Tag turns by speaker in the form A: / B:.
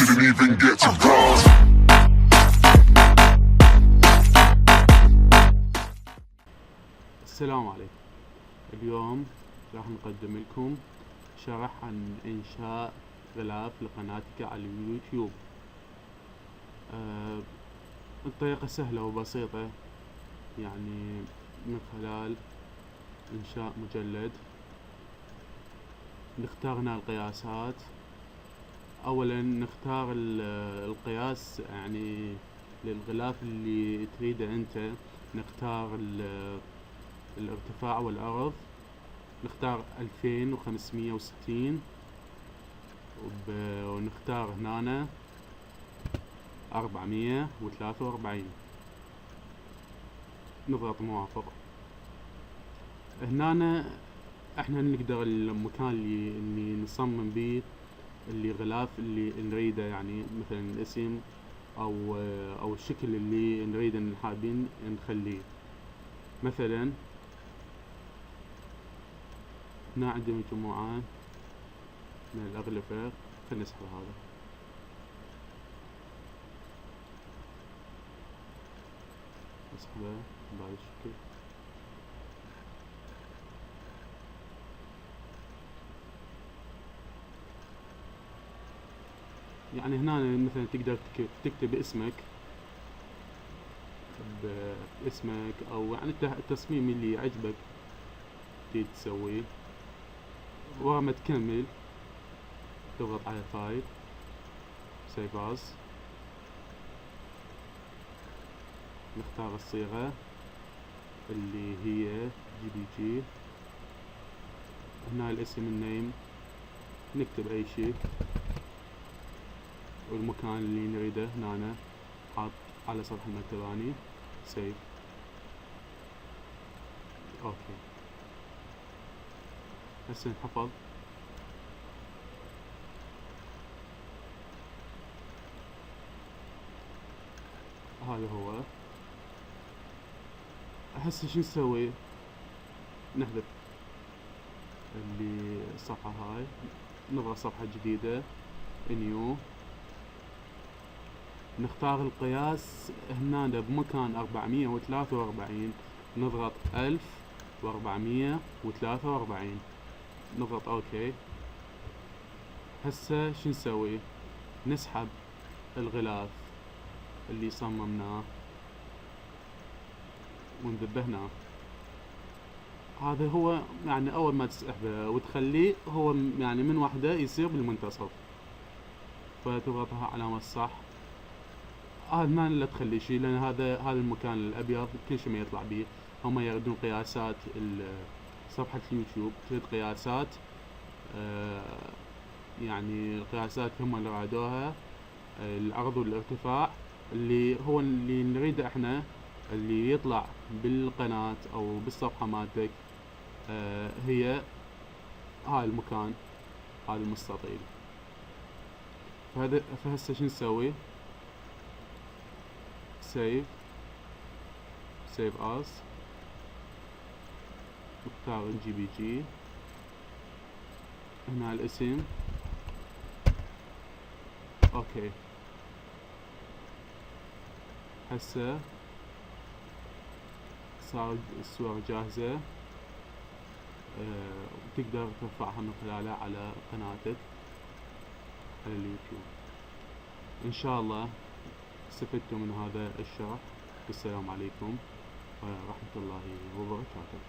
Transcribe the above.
A: didn't even get to cross.
B: السلام عليكم. اليوم راح نقدم لكم شرح عن إنشاء غلاف لقناتك على اليوتيوب. الطريقة سهلة وبسيطة، يعني من خلال إنشاء مجلد. نختار هنا القياسات. أولا نختار القياس يعني للغلاف اللي تريده أنت. نختار الارتفاع والعرض، نختار 2560 ونختار هنا 443. نضغط موافق. هنا احنا نقدر المكان اللي نصمم بيه اللي غلاف اللي نريده، يعني مثلا الاسم او الشكل اللي نريده ان حابين نخليه. مثلا هنا عندي مجموعة من الأغلفة، خلينا نسحب هذا. نسحبه بهذا الشكل. يعني هنا مثلا تقدر تكتب اسمك باسمك، او يعني التصميم اللي يعجبك تريد تسويه. ولما تكمل تضغط على فايل سيف از. نختار الصيغة اللي هي JPG. هنا الاسم النيم نكتب اي شيء، والمكان اللي نريده هنا حاط على سطح المكتب اني سيف. اوكي، هسه انحفظ. هذا هو. هسه شو نسوي؟ نحذف اللي الصفحة هاي، نضغط صفحة جديدة نيو. نختار القياس هنا بمكان 443، نضغط 1443، نضغط اوكي. هسه شو نسوي؟ نسحب الغلاف اللي صممناه ونذبه هنا. هذا هو يعني اول ما تسحبه وتخليه هو يعني من وحده يصير بالمنتصف، فتضغطها علامة الصح. هذا ما لا تخلي شيء، لان هذا المكان الابيض كل شيء ما يطلع بيه. هم يردون قياسات صفحة اليوتيوب، تريد قياسات، يعني القياسات هم اللي رادوها، العرض والارتفاع اللي هو اللي نريده احنا، اللي يطلع بالقناة او بالصفحة مالتك. هي هاي المكان، هذا المستطيل. فهسه شو نسوي؟ سيف از. نختار JPG. هنا الاسم. اوكي، هسه صار الصور جاهزة، وتقدر ترفعها من خلالها على قناتك على اليوتيوب. ان شاء الله استفدتوا من هذا الشرح. السلام عليكم ورحمة الله وبركاته.